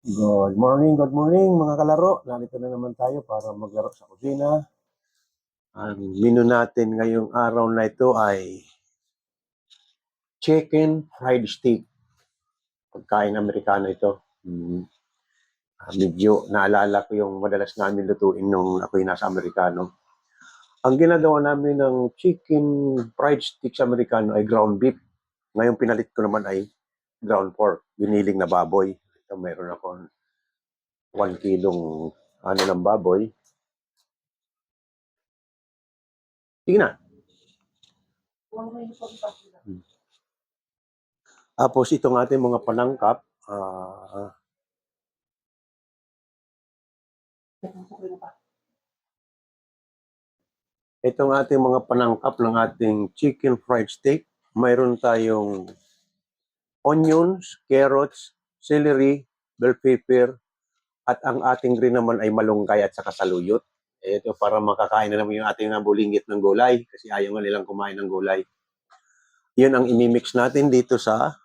Good morning mga kalaro. Narito na naman tayo para maglaro sa kusina. Ang menu natin ngayong araw na ito ay chicken fried steak. Pagkain Amerikano ito. Medyo naalala ko yung madalas namin lutuin nung ako'y nasa Amerikano. Ang ginagawa namin ng chicken fried steak sa Amerikano ay ground beef. Ngayon pinalit ko naman ay ground pork, giniling na baboy. Ito meron ako 1 kilong ng baboy. Sige na. Tapos itong ating mga panangkap, itong ating mga panangkap ng ating chicken fried steak, mayroon tayong onions, carrots, celery, bell pepper, at ang ating green naman ay malunggay at saka saluyot. Ito para makakain na naman yung ating bulingit ng gulay kasi ayaw nga nilang kumain ng gulay. Yun ang imimix natin dito sa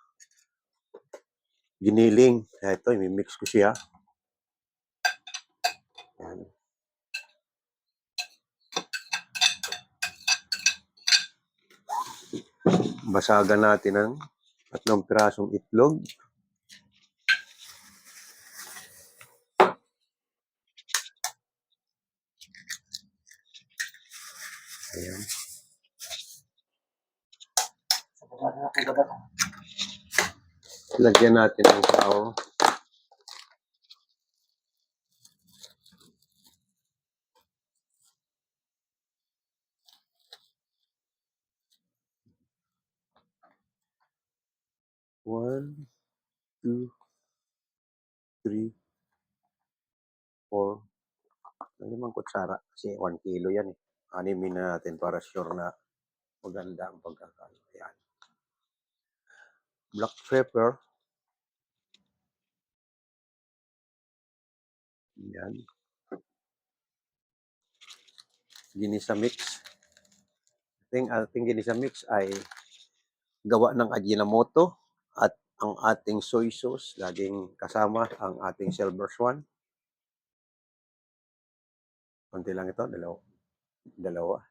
giniling. Ito, imimix ko siya. Yan. Basagan natin ng 3 pirasong itlog. Ayan. Lagyan natin ng flour. One, two, three, 4, 5 kutsara. Kasi 1 kilo yan eh. Animin na natin para sure na maganda ang pagkakalo. Ayan. Black pepper. Ayan. Ginisa mix. Ating ginisa mix ay gawa ng Ajinomoto at ang ating soy sauce laging kasama ang ating silver swan. Konti lang ito, dalawa,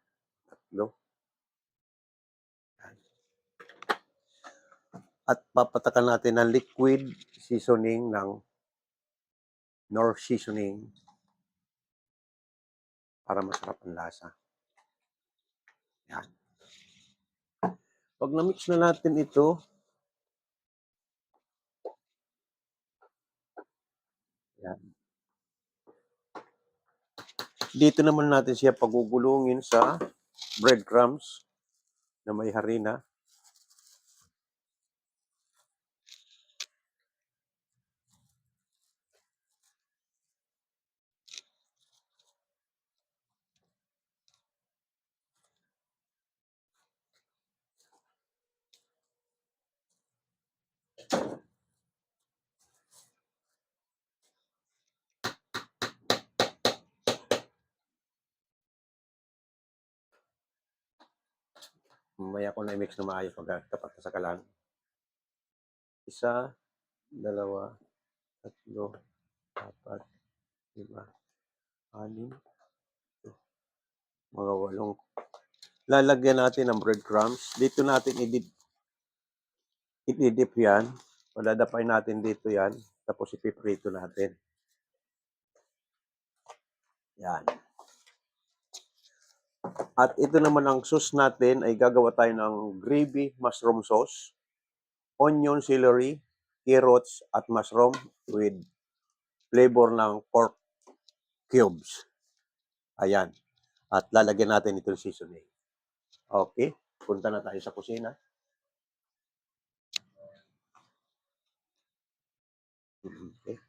tatlo. At papatakan natin ng liquid seasoning ng Knorr seasoning para masarap ang lasa. Yan. Pag na-mix na natin ito, yan. Dito naman natin siya pagugulungin sa breadcrumbs na may harina. Mamaya ko na i-mix na maayos pag tapat na sa kalan. 1, 2, 3, 4, 5, 6, mga 8. Lalagyan natin ng breadcrumbs. Dito natin i-dip yan. Padadapay natin dito yan. Tapos ipiprito natin. Yan. At ito naman ang sauce natin ay gagawa tayo ng gravy mushroom sauce, onion, celery, carrots at mushroom with flavor ng pork cubes. Ayan. At lalagyan natin itong seasoning. Okay. Punta na tayo sa kusina. Okay.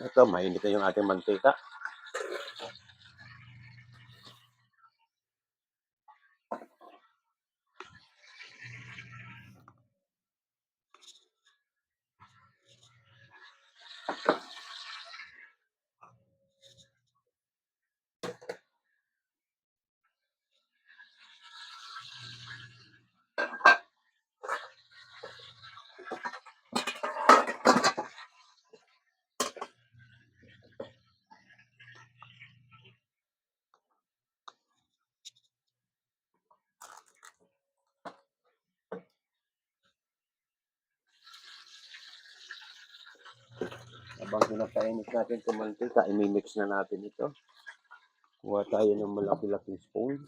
Ito, mainit na yung ating mantika. Habang pinapainit natin itong mantika, imimix na natin ito. Kuha tayo ng malaki-laking spoon.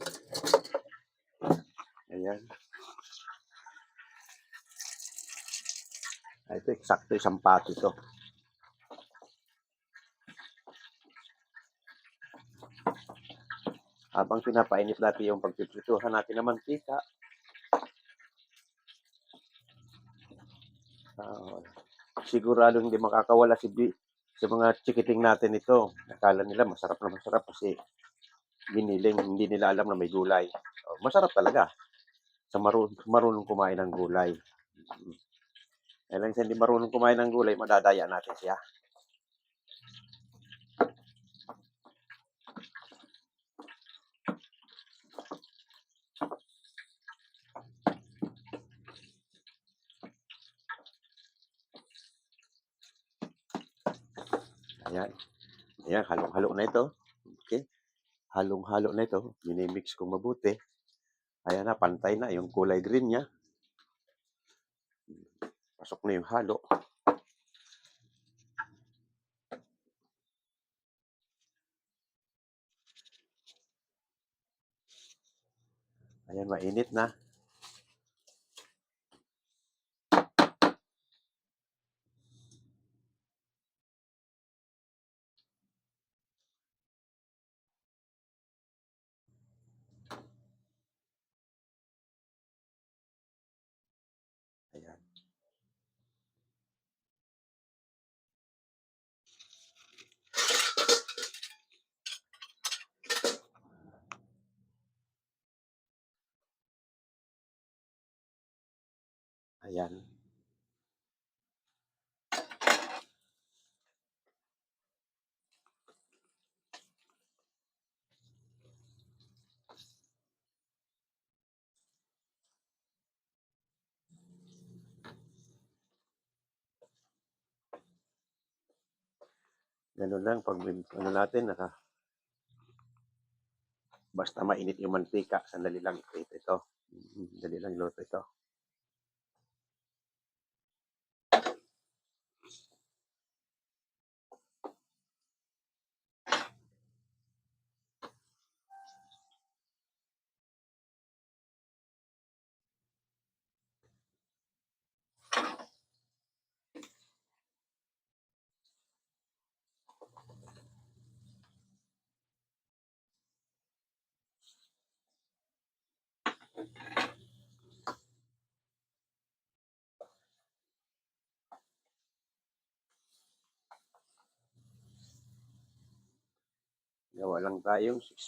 Ayan. Ito, eksakto isang pato ito. Habang pinapainit natin yung pagpiprituhan natin ng mantika, sigurado hindi makakawala sa mga chikiting natin ito. Akala nila masarap na masarap kasi giniling, hindi nila alam na may gulay. Masarap talaga sa marunong kumain ng gulay. Kailan sa hindi marunong kumain ng gulay, madadaya natin siya. Ayan. Ayan, halong-halo na ito. Okay. Halong-halo na ito. Minimix kong mabuti. Ayan na, pantay na yung kulay green niya. Pasok na yung halo. Ayan, mainit na. Ayan. Ayan. Ganun lang pag ano natin, basta mainit yung mantika, sandali lang ito. Dali lang luto ito. Gawa lang tayong 6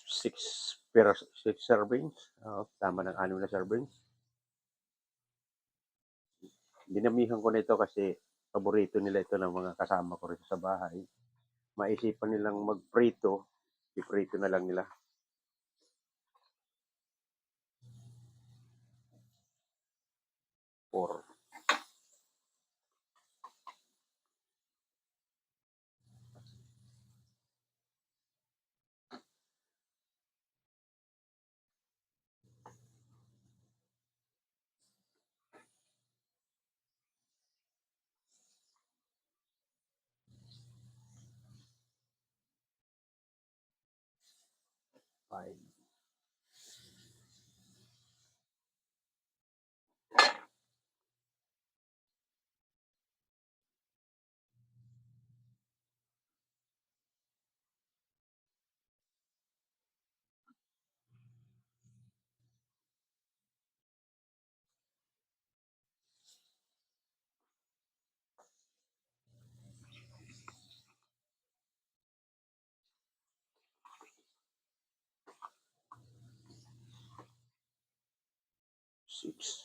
servings. Tama ng 6 na servings. Dinamihan ko na ito kasi paborito nila ito ng mga kasama ko rito sa bahay. Maisipan nilang magprito, iprito na lang nila. Or five. Six.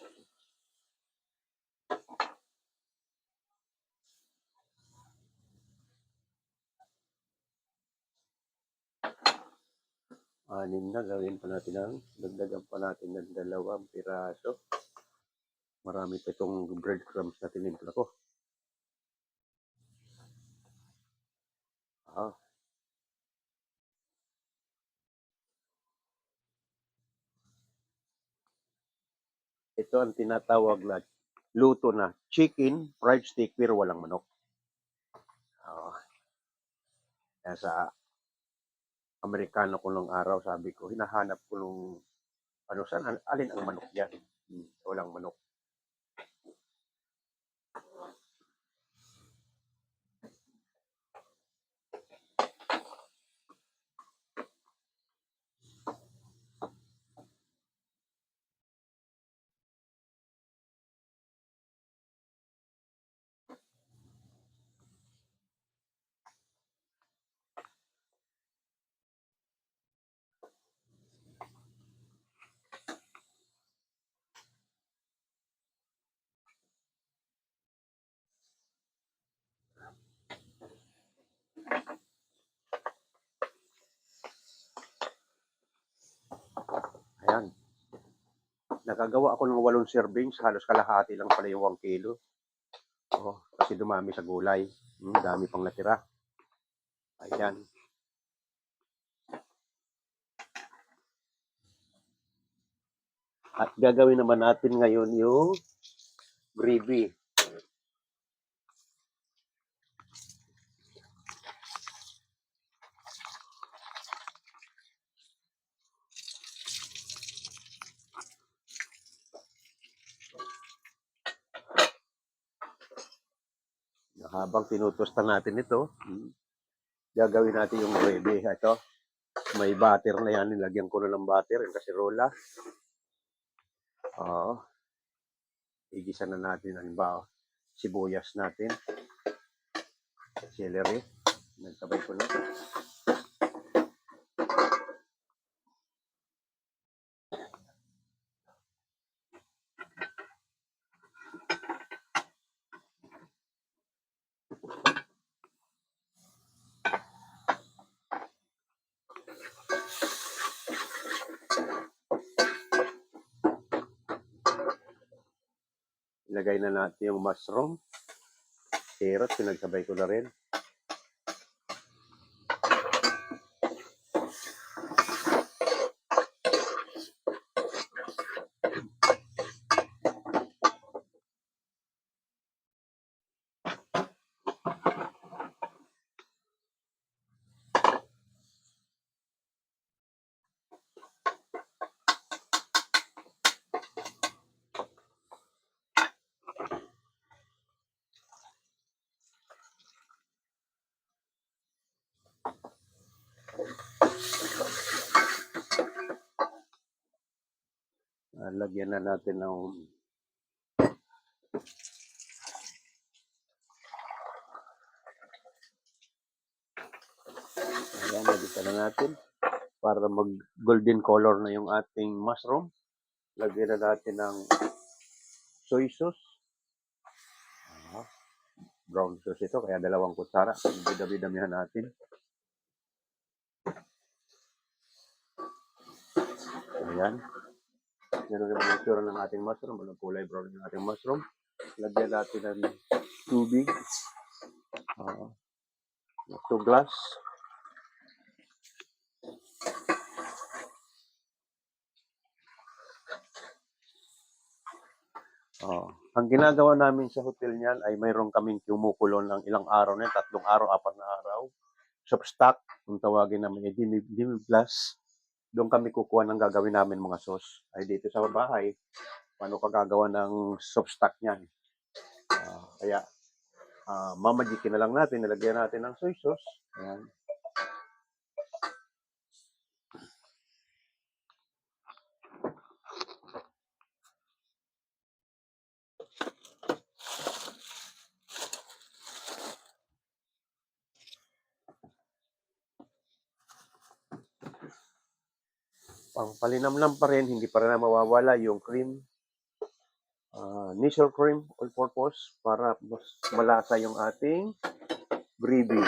Anim na, gawin pa natin dagdagan pa natin ng 2 piraso. Marami pa itong breadcrumbs na tinimpla ko. Ito ang tinatawag na luto na chicken fried steak pero walang manok. Oo. Kaya sa Amerikano ko nung araw, sabi ko, hinahanap ko nung ano, saan, alin ang manok yan? Walang manok. Ayan. Nakagawa ako ng 8 servings, halos kalahati lang pala yung 1 kilo. Oh, kasi dumami sa gulay. Dami pang natira. Ayan. At gagawin naman natin ngayon yung gravy. Habang tinutosta natin ito, gagawin natin yung gravy. Ito, may butter na yan. Nilagyan ko na ng butter, yung kasirola. Oo. Igisa na natin ang sibuyas natin. Celery. Nagtabay ko na. Ilagay na natin yung mushroom. Carrot, pinagsabay ko na rin. Lagyan na natin ng ayan, nagisa na natin para mag golden color na yung ating mushroom. Lagyan na natin ng soy sauce. Brown sauce ito, kaya 2 kutsara. Bidami-damihan natin. Ayan. Yan ang itsura ng ating mushroom. Walang kulay brown yung ating mushroom. Lagyan natin ng tubig. 2 glass. Ang ginagawa namin sa hotel niyan ay mayroon kaming kumukulong ng ilang araw na, 3 araw, 4 na araw. Soft stock, kung tawagin namin ay demi-glass. Doon kami kukuha ng gagawin namin mga sauce. Ay dito sa bahay, paano ka gagawa ng soft stock niyan? Kaya mamagikin na lang natin, nilagyan natin ng soy sauce. Ayan. Pampalinamnam pa rin, hindi pa rin na mawawala yung cream. Nisal cream, all-purpose, para mas malasa yung ating gravy.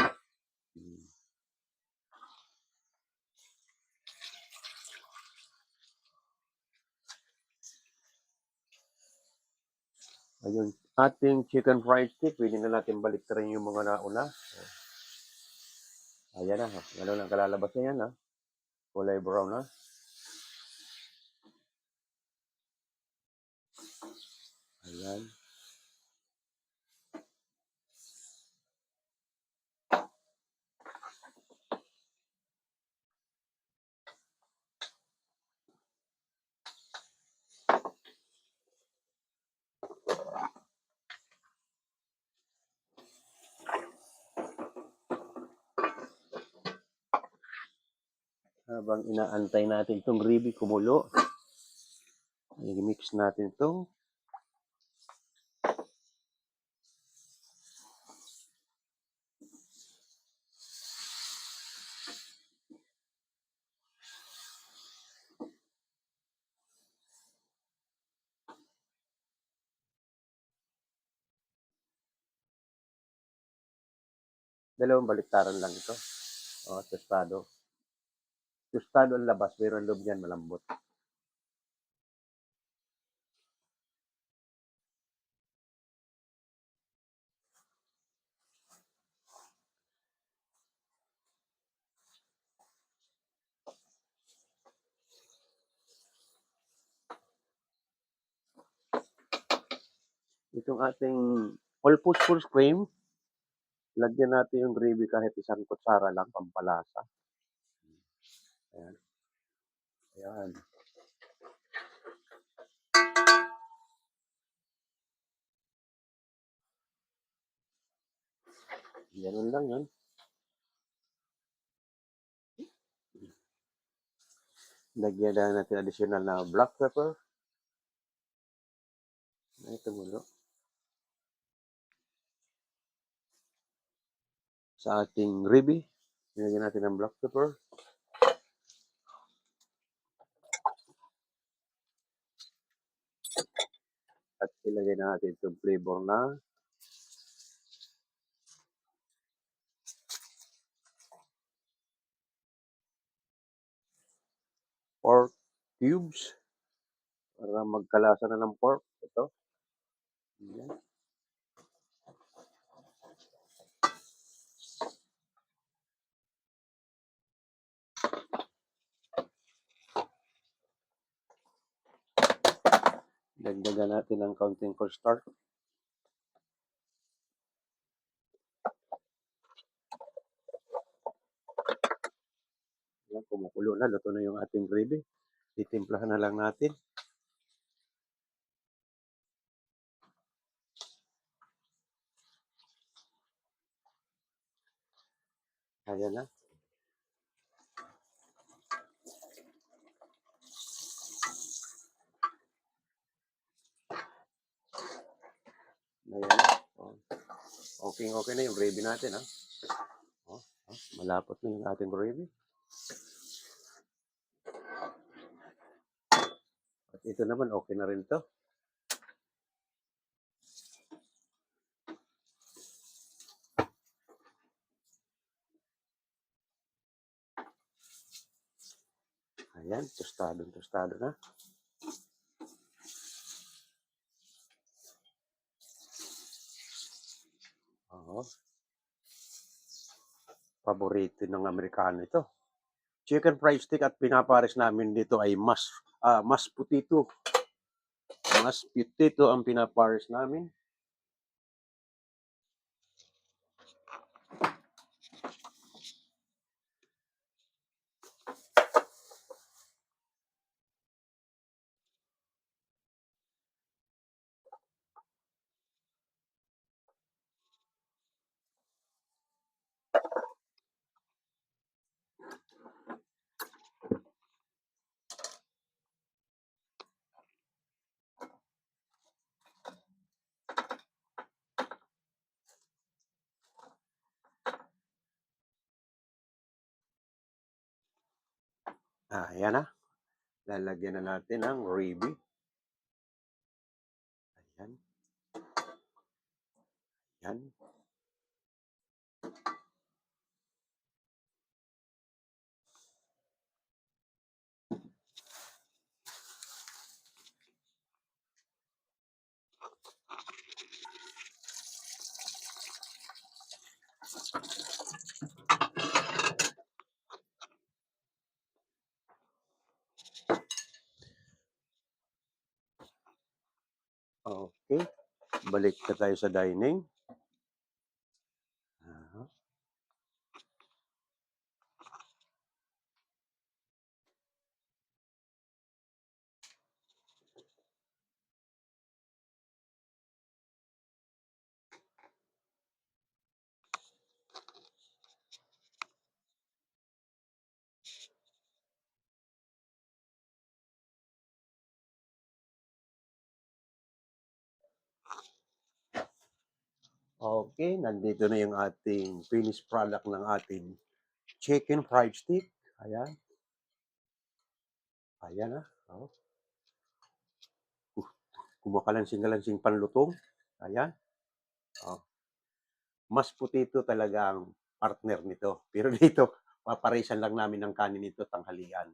Ayun, ating chicken fried steak, pwede na natin baliktarin yung mga nauna. Ayan na, gano'n ang kalalabas na yan, kulay brown na. Ayan. Habang inaantay natin itong gravy kumulo, i-mix natin ito. Dalawang baliktaran lang ito. Tostado. Tostado ang labas, pero ang loob niyan malambot. Itong ating all-purpose full cream, lagyan natin yung gravy kahit isang kutsara lang, pampalasa. Ayan. Ayan. Ganun lang yun. Lagyan na natin additional na black pepper. Ito mulo. Sa ating gravy, nilagyan natin ng black pepper. At ilagay na natin itong flavor na pork cubes para magkalasa na ng pork. Ito. Ayan. Dagdagan natin ng kaunting cornstarch. Ayan, kumukulo na. Luto na yung ating gravy. Titimplahan na lang natin. Ayan na. Ayan na. Okay na yung gravy natin. Malapot na yung ating gravy. At ito naman, okay na rin to. Ayan, tostado na. Oo. Paborito ng Amerikano ito. Chicken fried steak at pinapares namin dito ay mas potato. Mas potato ang pinapares namin. Ayan na. Lalagyan na natin ang gravy. Ayan. Ayan. Okay. Balik na tayo sa dining. Okay, nandito na yung ating finished product ng ating chicken fried stick. Ayan. Ayan na. Oh. Kumakalansing-kalansing panlutong. Ayan. Oh. Mas puti ito talaga ang partner nito. Pero dito, paparisan lang namin ng kanin nito tanghalian.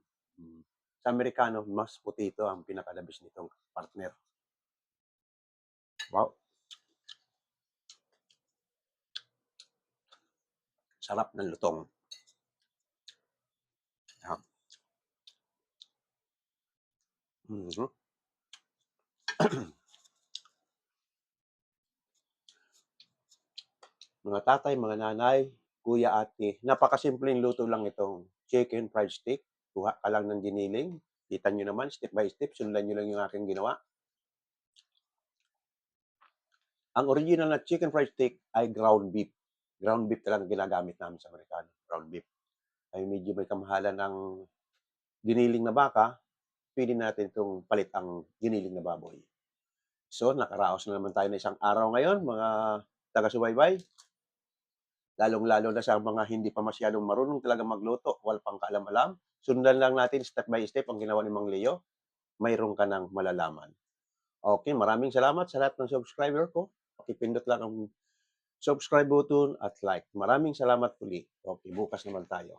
Sa Amerikano, mas puti ito ang pinakalabis nitong partner. Wow. Sarap ng lutong. Ayan. Mhm. Mga tatay, mga nanay, kuya, ate, napakasimpleng luto lang itong chicken fried stick. Kuha ka lang ng giniling. Kita nyo naman, step by step, sundan nyo lang yung aking ginawa. Ang original na chicken fried steak ay ground beef. Ground beef talaga ginagamit namin sa Amerikano. Ground beef. Ay medyo may kamahalan ng giniling na baka, pili natin itong palit ang giniling na baboy. So, nakaraos na naman tayo na isang araw ngayon, mga taga-subaybay. Lalong-lalo na sa mga hindi pa masyadong marunong talaga magluto, wala pang kaalam-alam. Sundan lang natin step by step ang ginawa ni Mang Leo. Mayroon ka ng malalaman. Okay, maraming salamat sa lahat ng subscriber ko. Pakipindot lang ang subscribe button at like. Maraming salamat uli. Okay, bukas naman tayo.